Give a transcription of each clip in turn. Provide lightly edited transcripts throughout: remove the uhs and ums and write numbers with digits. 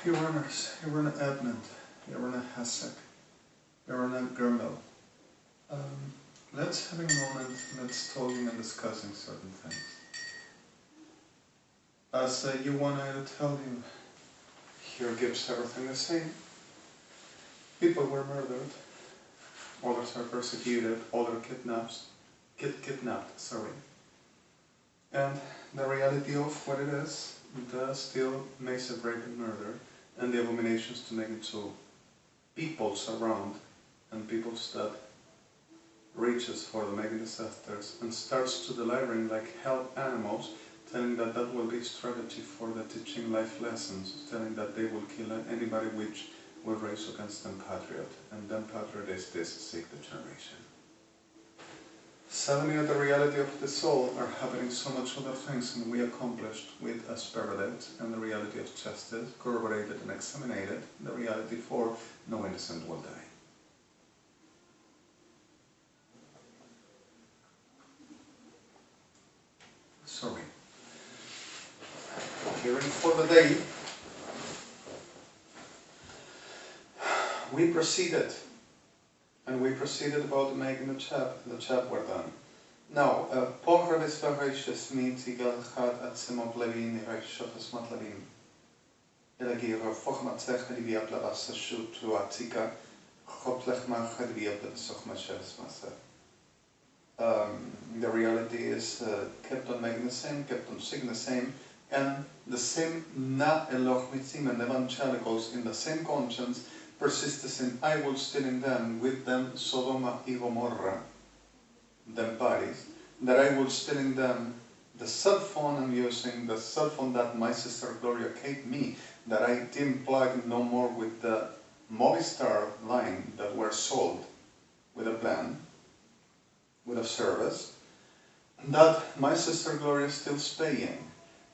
Edmund, Hessek, Germel. Let's have a moment, let's talking and discussing certain things. As you wanted to tell you, here gives everything the same. People were murdered, others are persecuted, others kidnapped, sorry. And the reality of what it is, that still makes it rape and murder, and the abominations to make it so peoples around and peoples that reaches for the making disasters and starts to delivering like hell animals, telling that that will be strategy for the teaching life lessons, telling that they will kill anybody which will raise against them patriot, and then patriot is this sick degeneration. Suddenly the reality of the soul are happening so much other things, and we accomplished with a spirit and the reality of justice, corroborated and examined, the reality for no innocent will die. Sorry. Hearing for the day, we proceeded about making the chap were done. Now, pogreb is verreishes meet gaat at simon plebin reishotas matlabin. Elegir formatzech die via plabassa shoot to atika, hoplech mach via plabassochmashes massa. The reality is kept on making the same, kept on seeing the same, and the same na elochmitzim and evangelicals in the same conscience persisted in I will still in them with them Sodoma y Gomorrah, them parties, that I will still in them the cell phone I'm using, the cell phone that my sister Gloria gave me, that I didn't plug no more with the Movistar line that were sold with a plan, with a service, that my sister Gloria is still paying,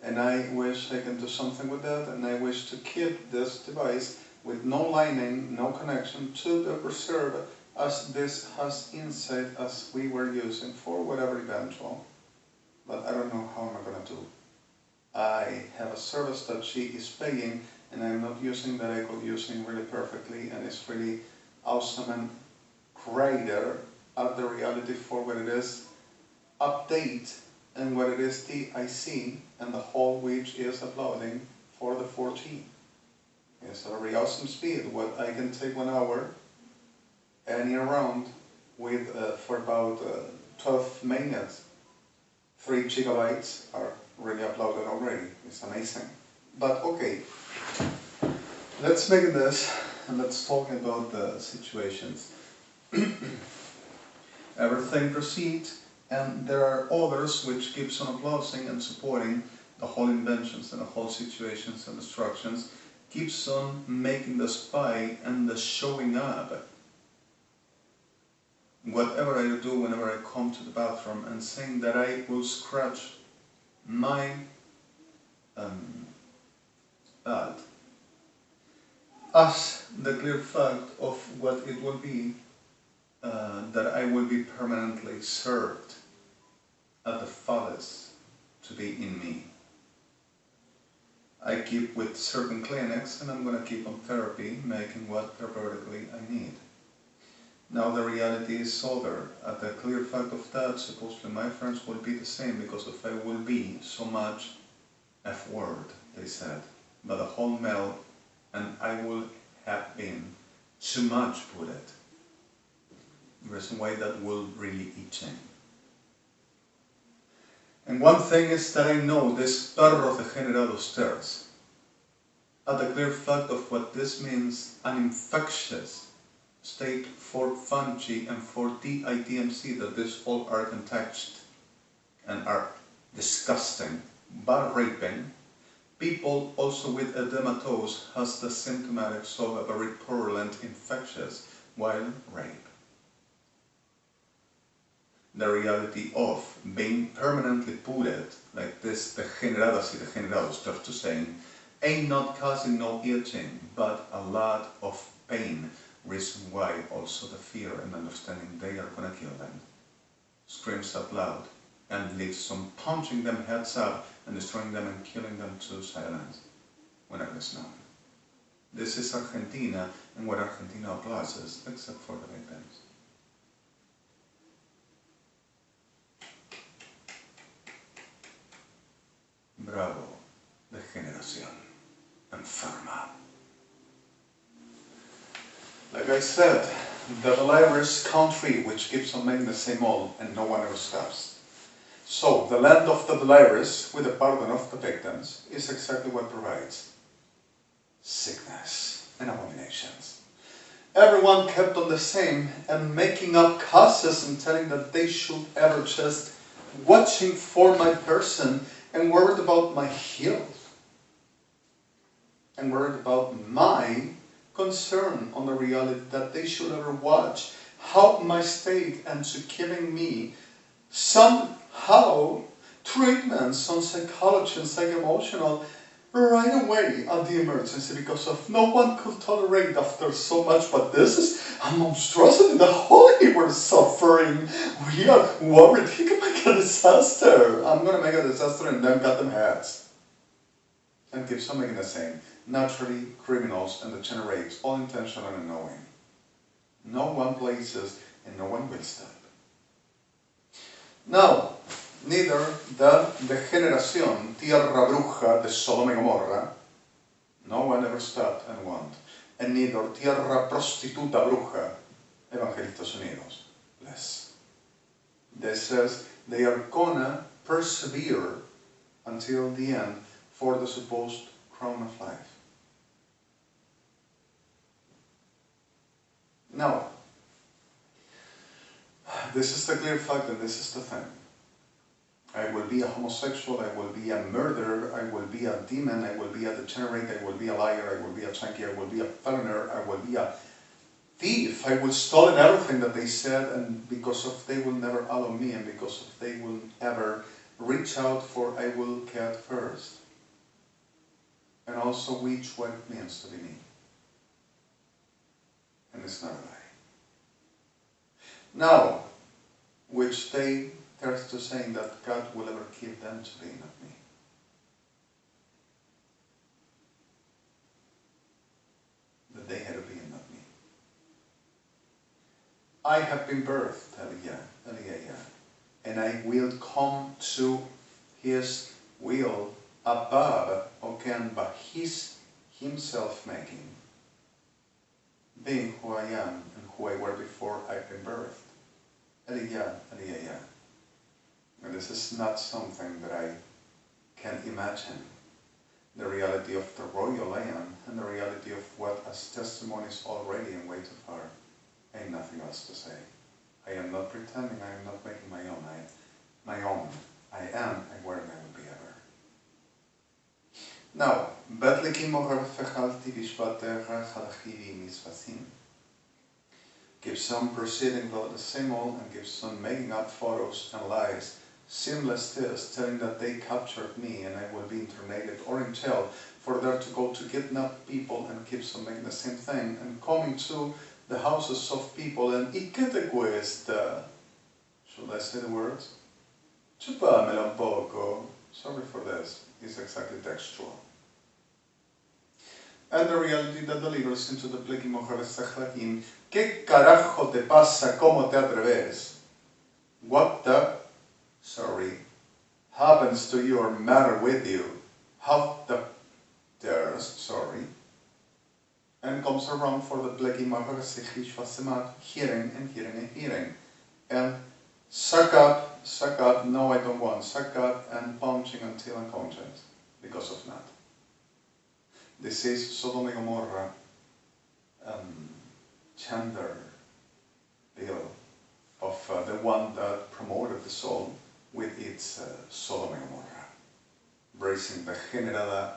and I wish I can do something with that, and I wish to keep this device with no lining, no connection to the reserve, as this has inside as we were using for whatever eventual. But I don't know how am I going to do. I have a service that she is paying, and I'm not using that I could using really perfectly, and it's really awesome and greater at the reality for what it is, update, and what it is DIC, and the whole which is uploading for the 4G. It's a very awesome speed, what I can take 1 hour, any around, with for about 12 minutes. 3 gigabytes are really uploaded already. It's amazing. But okay, let's make this, and let's talk about the situations. Everything proceeds, and there are others which keeps on applauding and supporting the whole inventions and the whole situations and instructions, keeps on making the spy and the showing up. Whatever I do whenever I come to the bathroom, and saying that I will scratch my ad as the clear fact of what it will be, that I will be permanently served at the fullest to be in me. I keep with certain clinics, and I'm going to keep on therapy, making what therapeutically I need. Now the reality is other. At the clear fact of that, supposedly my friends will be the same, because if I will be so much F word, they said, but the whole male, and I will have been too much put it. Reason why that will really eat in. And one thing is that I know this perros degenerados terres. At the clear fact of what this means, an infectious state for fungi and for DITMC, that this all are contagious and are disgusting, but raping. People also with edematose has the symptomatics of a very purulent infectious while rape. The reality of being permanently putted like this, degeneradas y degenerados, just to saying, ain't not causing no itching, but a lot of pain. Reason why also the fear and understanding they are gonna kill them. Screams out loud and leaves some punching them heads up and destroying them and killing them to silence whenever it's known. This is Argentina, and what Argentina applauses, except for the victims. Bravo, de generación enferma. Like I said, the Belarus country which keeps on making the same old and no one ever stops. So, the land of the Belarus, with the pardon of the victims, is exactly what provides sickness and abominations. Everyone kept on the same and making up causes and telling that they should ever just watching for my person and worried about my health and worried about my concern on the reality that they should ever watch how my state and to giving me somehow treatments on psychology and psycho-emotional right away at the emergency because of no one could tolerate after so much, but this is a monstrosity. The whole we're suffering. We are worried. He can make a disaster. I'm going to make a disaster and then cut them heads. And keeps on making the same. Naturally, criminals and degenerates, all intentional and knowing. No one places and no one will stop. Now, neither the degeneración, tierra bruja de Sodoma y Gomorra, no one ever stopped and won't, and neither tierra prostituta bruja, Evangelistas Unidos, less. This says they are gonna persevere until the end for the supposed crown of life. Now, this is the clear fact and this is the thing. I will be a homosexual, I will be a murderer, I will be a demon, I will be a degenerate, I will be a liar, I will be a junkie, I will be a felloner, I will be a thief, I will steal everything that they said, and because of they will never allow me, and because of they will ever reach out for I will get first. And also which what it means to be me. And it's not a lie. Now, which they turns to saying that God will ever keep them to be, not me. That they had to be, not me. I have been birthed, Eliah, and I will come to His will above, again, by Himself making, being who I am and who I were before I've been birthed. Eliah. And this is not something that I can imagine. The reality of the royal I am and the reality of what as testimonies already and way too far. Ain't nothing else to say. I am not pretending, I am not making my own. I am, I were, and I will be ever. Now, gives on proceeding about the same old and gives on making up photos and lies, seamless this, telling that they captured me and I will be internated or in jail for there to go to kidnap people and keeps on making the same thing and coming to the houses of people and ¿y qué te cuesta? Should I say the words? Chupamela un poco. Sorry for this, it's exactly textual. And the reality that delivers into the Plekimojavesahlakim, ¿qué carajo te pasa? ¿Cómo te atreves? What the, happens to you or matter with you? How the dares, and comes around for the Plekimojavesahlakim, hearing. And suck up, no I don't want, suck up and punching until unconscious, because of that. This is Sodom and Gomorrah gender deal of the one that promoted the soul with its Sodom and Gomorrah, bracing the generada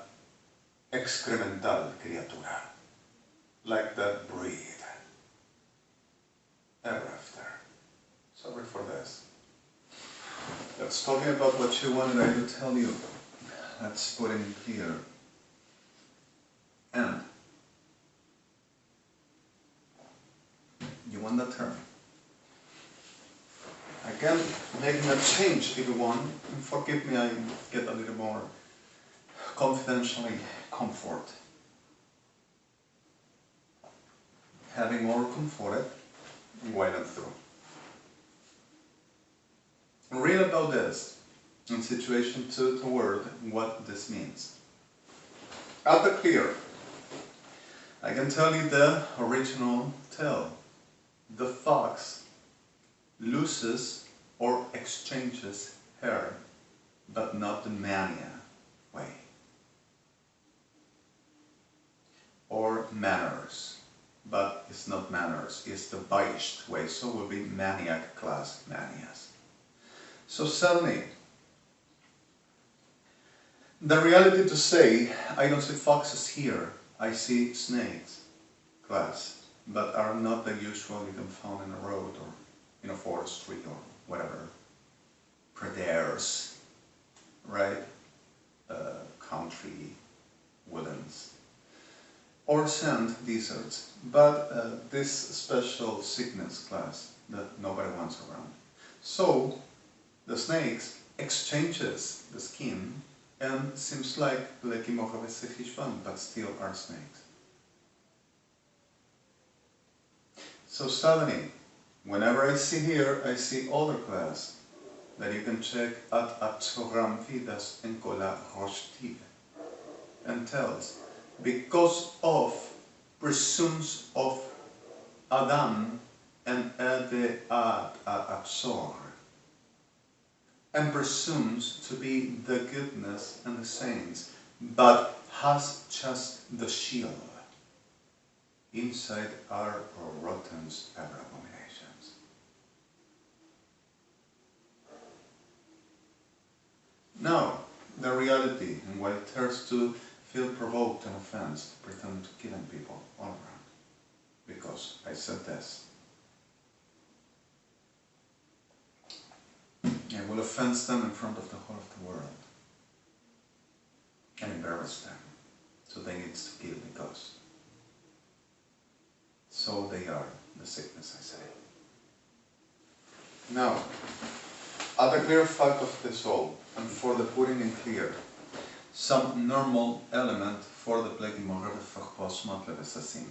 excremental criatura, like that breed, ever after. Sorry for this. Let's talk about what you wanted I to tell you. Let's put in here. And you want that term. Again, making a change if you want, and forgive me, I get a little more confidentially comfort. having more comforted went through. Read about this in situation 2 toward what this means. At the clear, I can tell you the original tale. The fox loses or exchanges hair, but not the mania way. Or manners, but it's not manners, it's the Beicht way, so it will be maniac class manias. So suddenly, the reality to say, I don't see foxes here, I see snakes, class, but are not the usual you can find in a road or in a forestry or whatever. Predators, right? Country, woodlands, or sand deserts, but this special sickness class that nobody wants around. So the snakes exchanges the skin and seems like but still are snakes. So suddenly, whenever I see here, I see other class that you can check at Atzoram Vidas and Kola Roshtiv and tells, because of presumes of Adam and Ede ad absor, and presumes to be the goodness and the saints, but has just the shield. Inside are rotten ever abominations. Now, the reality and why it turns to feel provoked and offense, pretend to killing people all around. Because I said this. I will offend them in front of the whole of the world and embarrass them. So they need to kill because. So they are the sickness, I say. Now, at the clear fact of the soul, and for the putting in clear, some normal element for the plekimorevefachposmatlevesasim.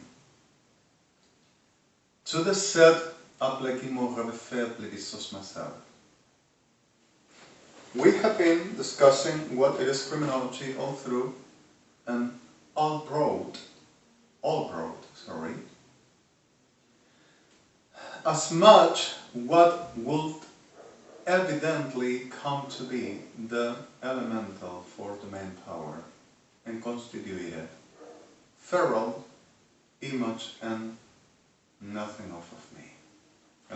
To the set aplekimorevefeblevisosmasab. We have been discussing what it is criminology all through and all broad, as much what would evidently come to be the elemental for the main power and constituted feral image and nothing off of me.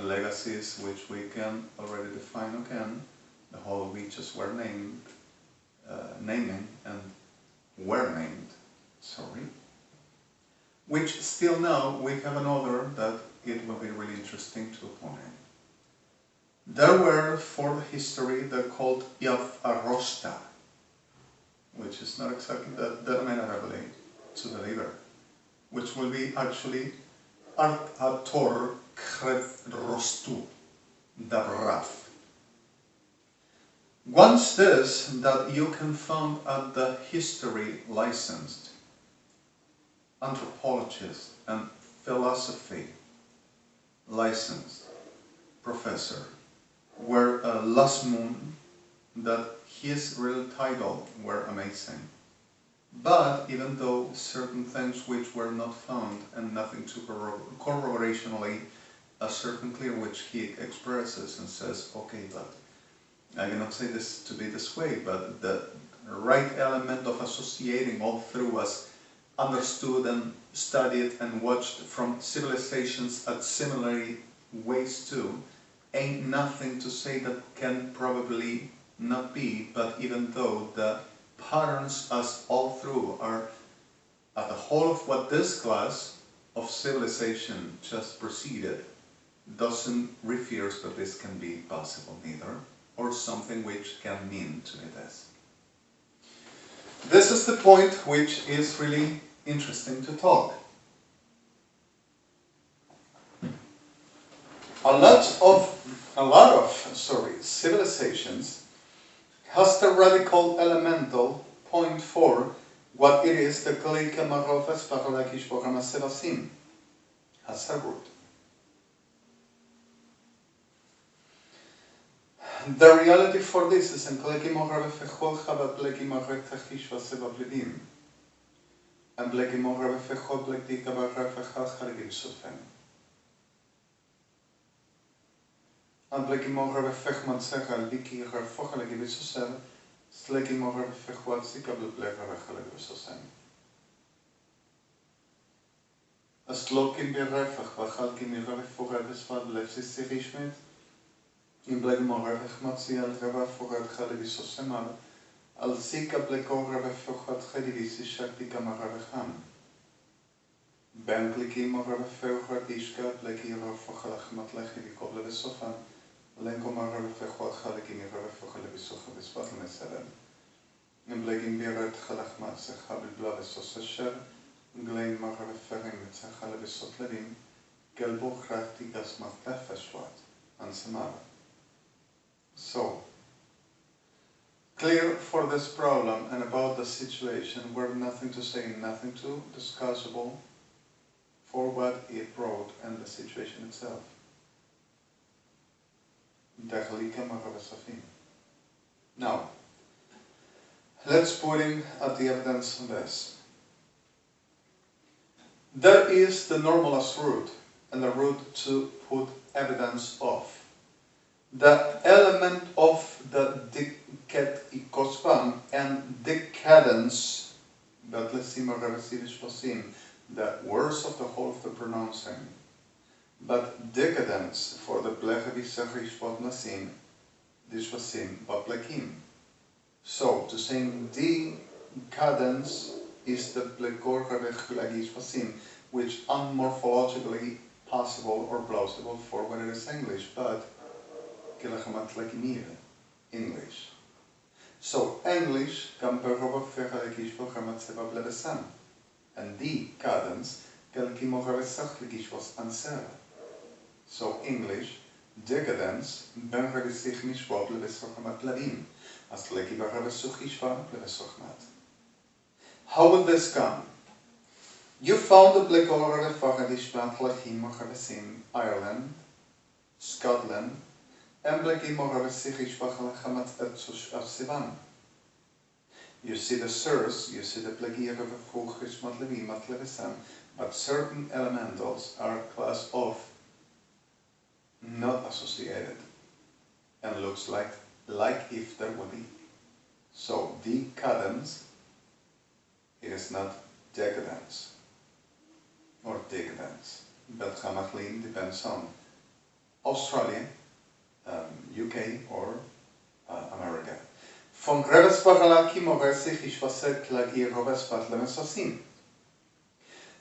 Legacies which we can already define again, the whole witches were named, naming and were named, which still now we have another that it will be really interesting to point in. There were, for the history, they're called Yav-Aroshta, which is not exactly that denominatively to the liver, which will be actually Art-Ator Krev-Rostu, Dabraf. Once this, that you can find at the history licensed anthropologist and philosophy licensed professor, were last moon that his real title were amazing. But even though certain things which were not found and nothing to corroborationally a certain clear which he expresses and says, okay, but I cannot say this to be this way, but the right element of associating all through us understood and studied and watched from civilizations at similar ways too, ain't nothing to say that can probably not be, but even though the patterns as all through are at the whole of what this class of civilization just proceeded, doesn't refuse that this can be possible neither, or something which can mean to be this. This is the point which is really interesting to talk. A lot of civilizations has the radical elemental point for what it is the has a root. The reality for this is in pleki mohra vefechol chava pleki mohra tachish vaseva bledim. And pleki mohra vefechol pleki kabarra fechal chaligim sofen. And pleki mohra vefech matzechal liki harfocha legibit sosen. Sleki mohra vefechol tzika bleka rechalegibit sosen. Aslokim birefach vachalkim irevefora vesvad lefsis sirishmet. In pleki mohra vechmatzi ALTHROUGH fora chalegibit sosen. Al sika plekora vefechot chaligisi shakti kamara vecham. Ben pleki mohra vefechot ishka pleki rafachalach matlechi vikoble vesofan. Lenko mohra vefechot chaligim irevefora levisocha vesvat lemeseren. In pleki biret chalach matzecha bilbla vesosesher. Glein mohra vefering metzecha levisot levim. Gelbo chrachti gas matlefeshvat. Ansemara. So, clear for this problem and about the situation were nothing to say, nothing to discussable for what it brought and the situation itself. Now, let's put in at the evidence on this. There is the normalist root and the root to put evidence of. The element of the decet-ecospan and decadence, that the words of the whole of the pronouncing, but decadence for the plechevisachishpot nasim, dishvasim, baplekim. So, to say decadence is the plekor which unmorphologically possible or plausible for when it is English, but English. So English and decadence so English decadence how will this come? You found the Ireland, Scotland, you see the source, you see the plagia of but certain elementals are class of not associated and looks like if there would be. So decadence is not decadence or decadence, but Hamathlin depends on Australia, UK or America. Von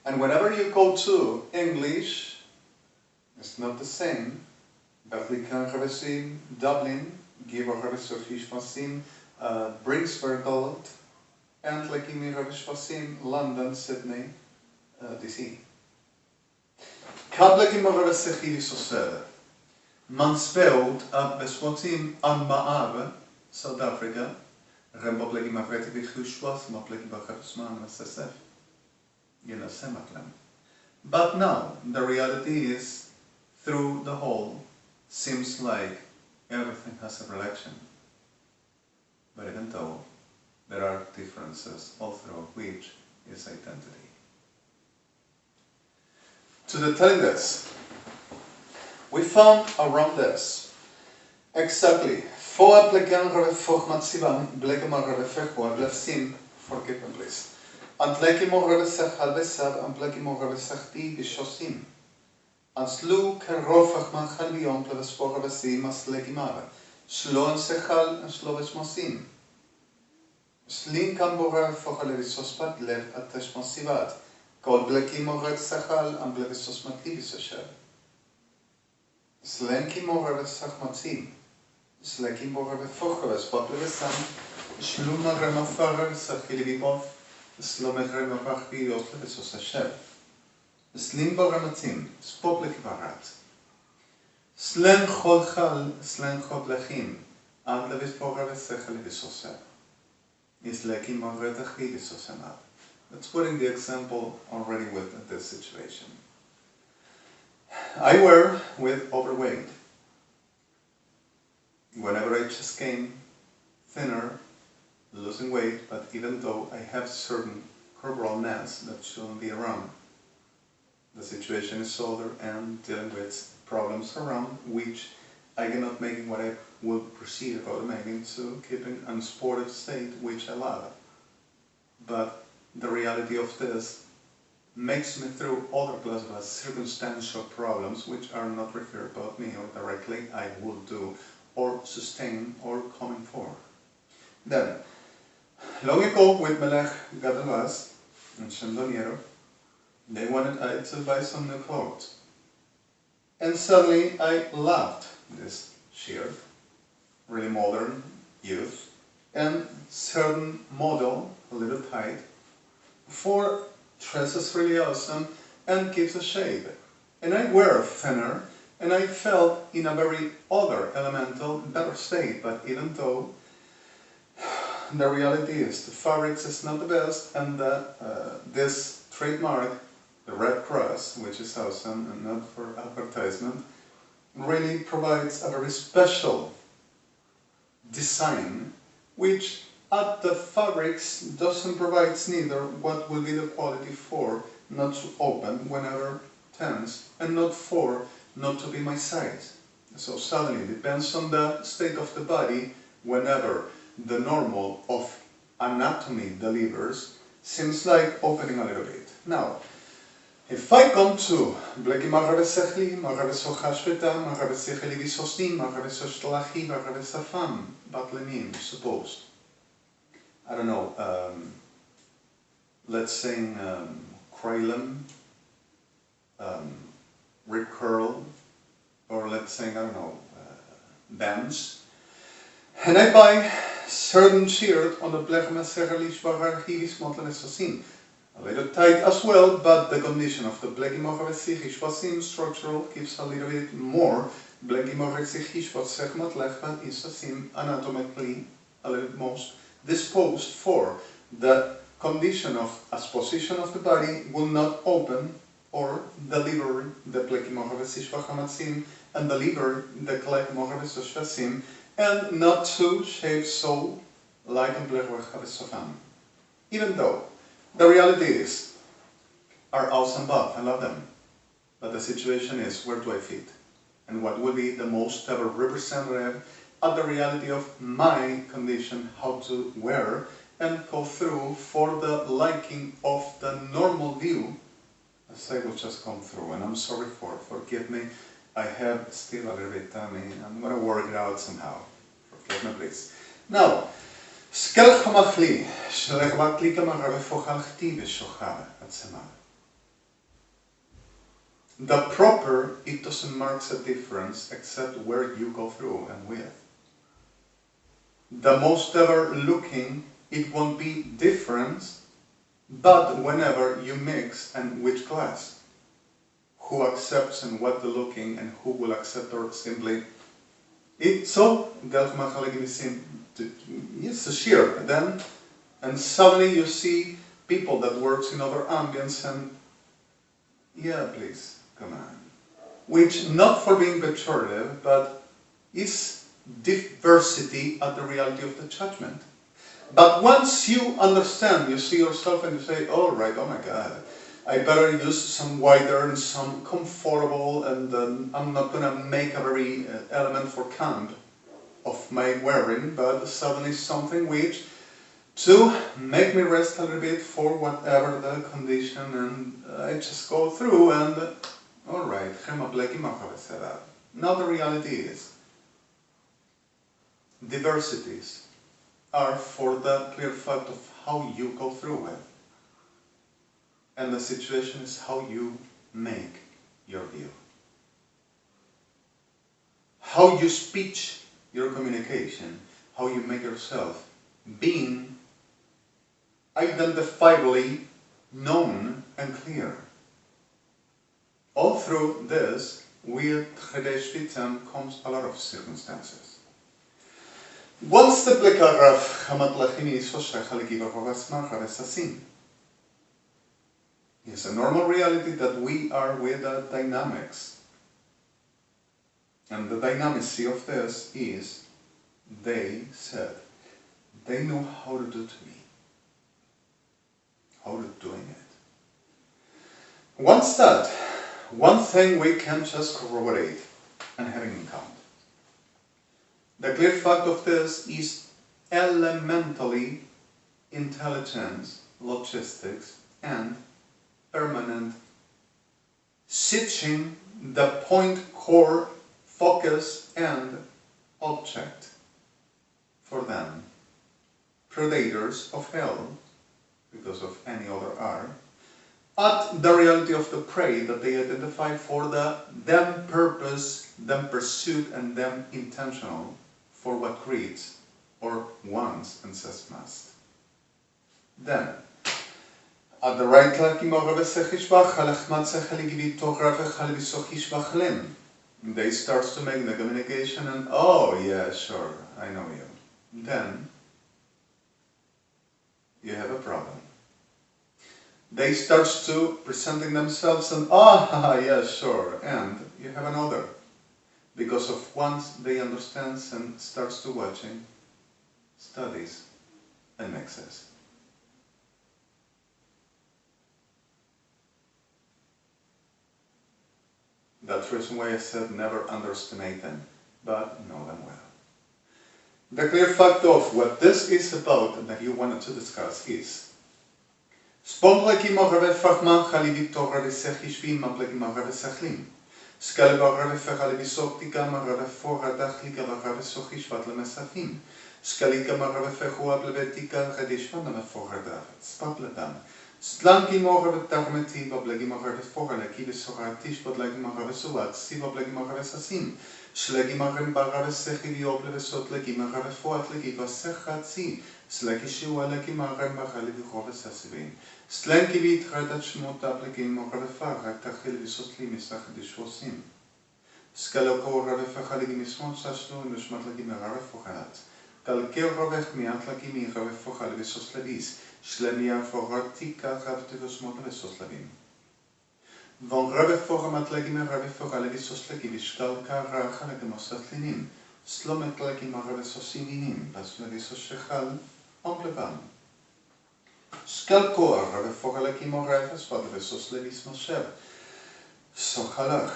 and whenever you go to English, it's not the same. Dublin, Bringsford, and London, Sydney, DC. Man speelt ab beswatim an Maabe, South Africa, Rembopleki Mavreti Vichushwas, Mopleki Bakapsman, SSF, Semaklam. But now, the reality is, through the whole, seems like everything has a relation. But even though there are differences, all through which is identity. To the telling this, we found around this exactly 4 applicants forgive me please. And and slew kerofach man chalvion plevespora vesim as legimare. Sloan sechal and sloves mosim. Slin cambora fochalevisospat lev atesh mosivat. Kol blekimoret sechal and blevisosmat livisosher. Slenkimora vesach matzim. Slenkimora vefochaves paplevesam. Shluma remafara vesachilivimov. Slometremafach bios levesosasher. Slimbo ramatim, spoplek varat. Slen chodchal, slen chodlechim, ad levis pogaves sechel visosa. Is lekim avretach visosamab. Let's put in the example already with this situation. I were with overweight. Whenever I just came thinner, losing weight, but even though I have certain corporal mass that shouldn't be around, the situation is older and dealing with problems around which I cannot make what I would proceed about making to keeping an sportive state which I love. But the reality of this makes me through other plausible circumstantial problems which are not referred about me or directly I would do or sustain or coming for. Then, long ago with Melech Gadavas and Chandoniero, they wanted I to buy some new clothes. And suddenly I loved this shirt, really modern, youth, and certain model, a little tight, for dresses really awesome and keeps a shape. And I wear thinner, and I felt in a very other, elemental, better state, but even though the reality is the fabrics is not the best, and this trademark, the Red Cross, which is awesome and not for advertisement, really provides a very special design which at the fabrics doesn't provide neither what will be the quality for not to open whenever tense and not for not to be my size. So suddenly it depends on the state of the body whenever the normal of anatomy delivers seems like opening a little bit. Now, if I come to Bleki Magravesechli, Magravesocashveta, Magravesecheli Visostin, Magravesoshtalachi, Magravesafam, Batlenim, suppose. I don't know, let's sing Krylon, Rip Curl, or let's sing, I don't know, bands. And I buy certain shirt on the Blechmaserlich Bagarhivis Montlanesosin. A little tight as well, but the condition of the Blekimochevesichishvasim structural gives a little bit more Blekimochevesichishvasechmatlechvan isasim anatomically a little bit most disposed for the condition of as position of the body will not open or deliver the Blekimochevesichvachamatsim and deliver the Blekimochevesichvasim and not to shape so like in Blekimochevesofam. Even though the reality is, are awesome buff, I love them. But the situation is, where do I fit? And what will be the most ever representative of the reality of my condition, how to wear and go through for the liking of the normal view, as I will just come through. And I'm sorry forgive me, I have still a little bit, I'm going to work it out somehow. Forgive me please. Now, Skelchamachli, Shlechvatli Kamarabefochalchti Beshokha Atsema. The proper, it doesn't mark a difference except where you go through and with. The most ever looking, it won't be different, but whenever you mix and which class, who accepts and what the looking and who will accept or simply. So, it's a sheer then, and suddenly you see people that works in other ambience and yeah, please, come on. Which not for being pejorative, but is diversity at the reality of the judgment. But once you understand, you see yourself and you say, all right, oh my God, I better use some wider and some comfortable, and I'm not going to make a very element for camp of my wearing, but suddenly something which to make me rest a little bit for whatever the condition, and I just go through and all right, now the reality is diversities are for the clear fact of how you go through it, and the situation is how you make your view, how you speech your communication, how you make yourself being identifiably known and clear. All through this, with Chedeshvitam comes a lot of circumstances. Once the Blekarav Hamatlachini is it's a normal reality that we are with the dynamics And the dynamicy of this is, they said, they know how to do to me. How to doing it. What's that? One thing we can just corroborate and having in count. The clear fact of this is elementally intelligence, logistics, and permanent switching the point, core, focus, and object for them. Predators of hell, because of any other R, at the reality of the prey that they identify for the them purpose, them pursuit, and them intentional for what creates or wants and says must. Then, at the right they start to make the communication and, oh yeah, sure, I know you. Then, you have a problem. They start to presenting themselves and, yeah, sure, and you have another. Because of once they understand and starts to watching, studies, and mixes. That's the reason why I said never underestimate them, but know them well. The clear fact of what this is about and that you wanted to discuss is Spompleki mogave fragment khalibi torre sechishvim mapleki mogave sechlim. Skale mogave khalibi soptika mogave fora dachlika mogave sochishvat lemesafim. Skalika mogave khua plebetika khadishvan mefora davet. Spapletam. Slanki mogave tarmeti mapleki mogave fora leki besoratish mapleki mogave suat si mapleki mogave sasim. Shlegi mogave mogave sechivi oplebesot leki mogave foat leki vasechatsi. Sleki shua leki mogave khalibi khove sasivin. Slenki vitredat shmota plekim mogave fara tachil visotli misachdish vosim. Skaloko rave fachali mismot sashlo nishmat leki merave fochalat. Kalker rave miat leki mi rave fochal visoslevis. Shlemia foratika chavtivos mota visoslavim. Von rave fochamat leki merave fochal visosleki vishkal kara chalekemosatlinim. Slomet leki merave sosininim. Baslevisos shechal omplevam. Skalkoa rave fochalekim morave svad visoslevis moshev. Sochalach.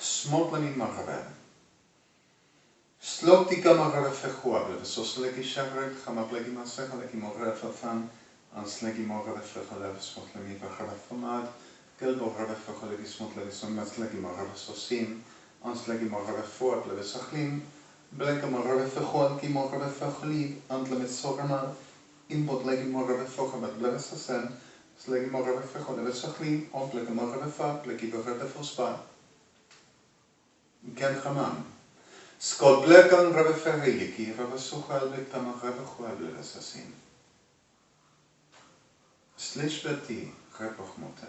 Smotlemin marave. Slotika marave fechuable, visosleki shavrek, hamapleki masechalekim morave fan, ansleki morave fechalev smotlemi vachave famad, gelbo rave fechalevi smotlevi somasleki morave sosim, ansleki morave foable visachlim, bleka morave fechualki morave fechaliv, antlemet sogamad, inbot legi morave fochabat blevesasen, slegi morave fechalev sachlim, ontleki morave fa, pleki morave fospa. Ken Hamam. Skol blekan rave ferriliki, rave suchal bekama rave chuable assassin. Slishbeti repoch mote.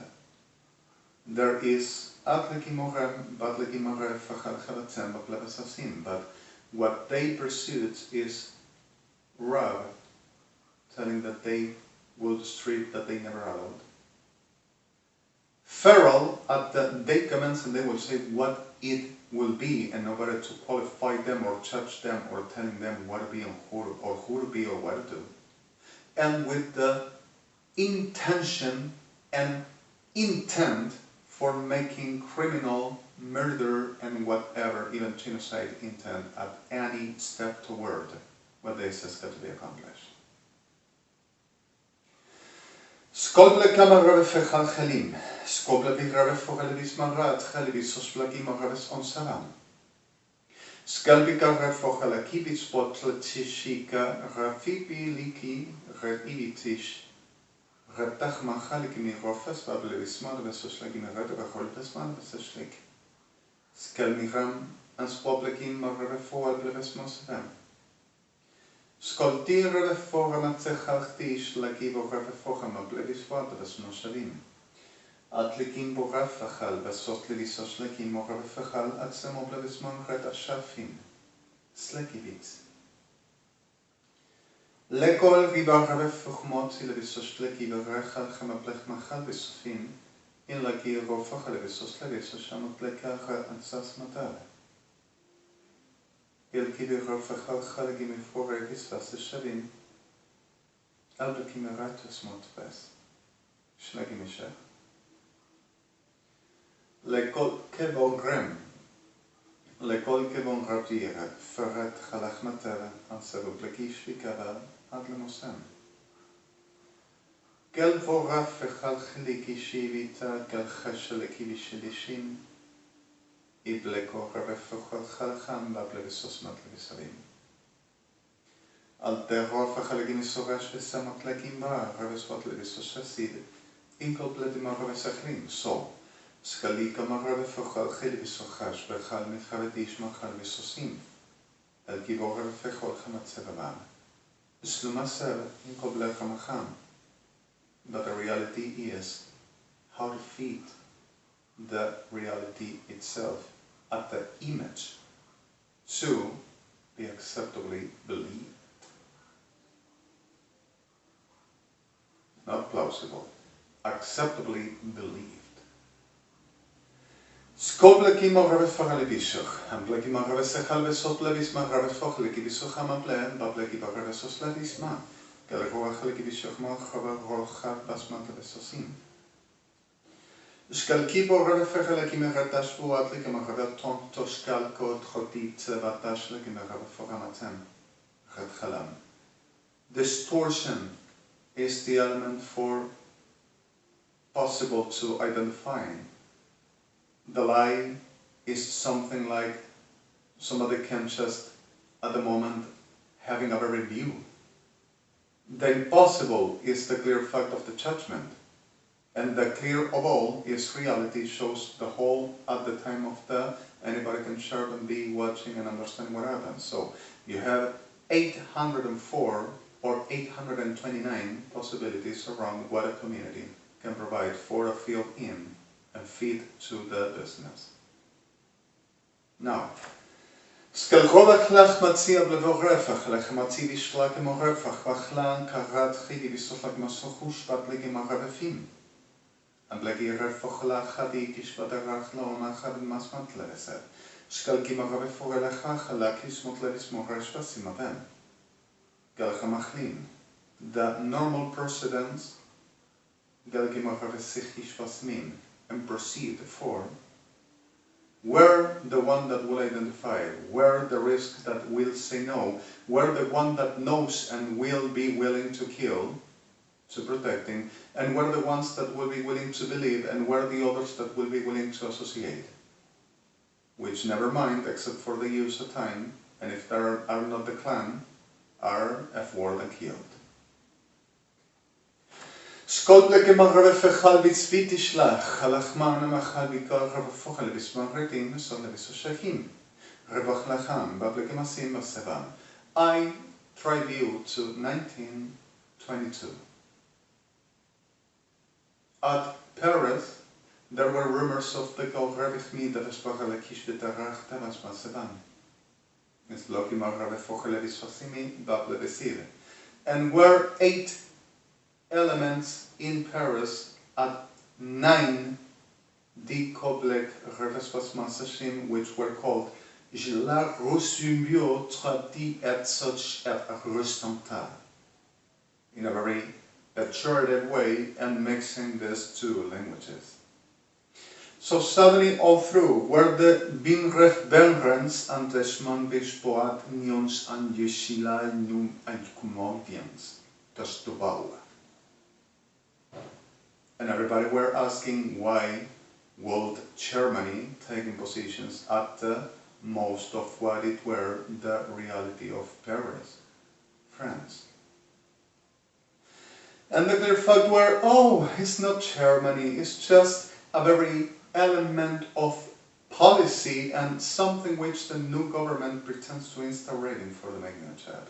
There is atleki morem, batleki morem fachal chalatzem baklev assassin, but what they pursued is Rav telling that they will strip that they never allowed. Feral at that they commence and they will say what it will be, and nobody to qualify them or judge them or telling them what to be and who to be or what to do. And with the intention and intent for making criminal, murder, and whatever, even genocide intent at any step toward what they say is got to be accomplished. Skoble kama rave fechal chelim. Skoble big rave fochalevis marat, chalevis sosplagi maraves on salam. Skalbika rave fochalakibits potletishika, rafibi liki, revivitish, retach machaliki mirofes, bablevisman, vesoslagi merete, vacholitesman, veseshlik. Skalmiram, and spoblekim marave foalblevesmosem. Skolti rave foramatechalchtish, lakivo rave fochamablevisvat, vesnoshavim. Atlikim borafachal, vesotlevisoslekim moravefachal, atsemoblevesman ret ashafim. Slekivitz. Lekol riba rave fochmot, levisosleki verechal, chamaplech machal, vesofim, in laki rofachal, vesoslevis, shamot lekach, ansas matal. il qui verra חלגים מפורטס והשבים, אל בכימרטוס מוטפס, שלגים משך. לכל כיוון רבירה, פרט חלך מטרה, הסבוב לגיש וקבל עד למוסם. גל בורף וחלחלי גישיביתה, גל חשלקי ושלישים, איבלקו רבפוחל חלחם בבלבסוסמת לבסבים. על דרוף החלגים מסורש וסמת לגימה, רבסות לבסוס חסיד, אינקל בלדים הרבסכלים, סו. סקליקה מראה ופוחל חיל וסוחש וחל מתחלת איש מחל וסוסים אל גיבור ופחול חמצב הבא סלום הסר עם קובלר חמחם. But the reality is how to feed the reality itself at the image to be acceptably believed. Not plausible, acceptably believed. Skoblekim arvefagalevisach, amblekim arvesechal vesotlevis marvefochlekivisuch amaplen, bablekib arvesoslevisma, galroachlekivisuch marchavarochat basmat levesosim. Skalkibo arvefagalekim eratashvuatlekim arveton toskalko tchotit tsevatashlekim arvefogamatem, retchalam. Distortion is the element for possible to identify. The lie is something like somebody can just, at the moment, having a very view. The impossible is the clear fact of the judgment. And the clear of all is reality, shows the whole at the time of the, anybody can share and be watching and understand what happens. So you have 804 or 829 possibilities around what a community can provide for a field in and feed to the business. Now, Skalkova klach matzia blevorefach, lech matzi vishlak emorefach, vachlan karat chigi visoslak masochush bat legimarabefim. And blegi refochla chadi kishvadarach laoma chad masmat leveset. Skalgimarabefurelechach halakis motlevis moresh vasimavem. Galchamachlin. The normal precedence Galgimarabesichish vasmin. And proceed for where the one that will identify, where the risk that will say no, where the one that knows and will be willing to kill to protecting, and where the ones that will be willing to believe, and where the others that will be willing to associate, which never mind, except for the use of time, and if there are not the clan, are F-word and killed. Skolbleke marvefechal bitzvitislach, halachman machal bikar ravafochal bismarretim, son levisoshekim, rebachlacham, bableke masim basevam. I drive you to 1922. At Paris, there were rumors of the Golrevich that Espagalekish Vitarach Tavas Basevam. It's Loki marvefochal bisosimi, bablebesive. And were 8 elements in Paris at 9 Dikoblek Revespas Masashim, which were called Jila Rusumbio Trati et such et Rustanta, in a very pejorative way, and mixing these two languages. So suddenly all through, where the Binref Benrens and the Shman Bishboat Nyons and Yeshila Num and Kumondians, Tastubau. And everybody were asking why would Germany taking positions at the most of what it were the reality of Paris, France. And the clear fact were, oh, it's not Germany, it's just a very element of policy and something which the new government pretends to instaurating for the Magnachat.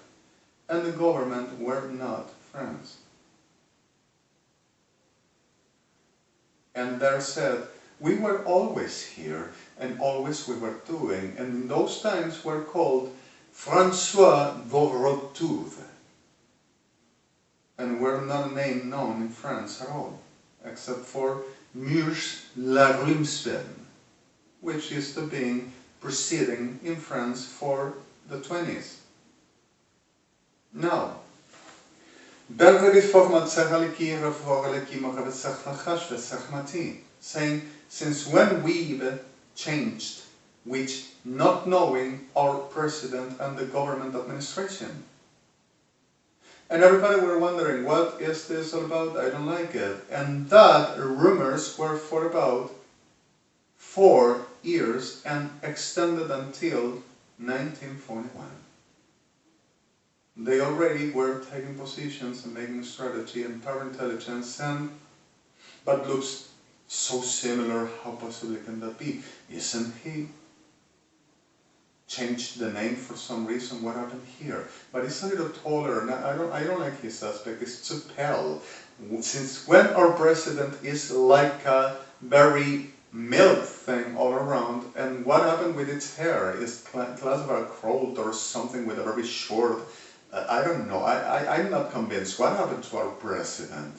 And the government were not France. And there said, we were always here, and always we were doing, and in those times were called François Vorotouve, and were not a name known in France at all, except for Murs la Rumsven, which is the being proceeding in France for the 20s. Now, saying, since when we've changed, which not knowing our president and the government administration. And everybody were wondering, what is this all about? I don't like it. And that rumors were for about 4 years and extended until 1941. They already were taking positions and making strategy and power intelligence, but looks so similar. How possibly can that be? Isn't he changed the name for some reason? What happened here? But he's a little taller. And I don't like his aspect. It's too pale. Since when our president is like a very milk thing all around, and what happened with its hair? Is classified crowd or something with a very short? I don't know. I'm not convinced. What happened to our president?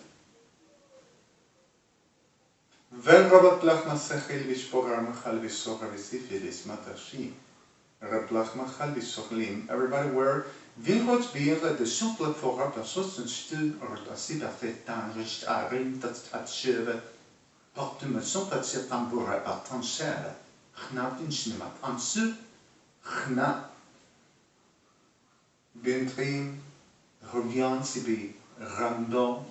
Everybody were Bintrim, Rovian Sibi, Rando,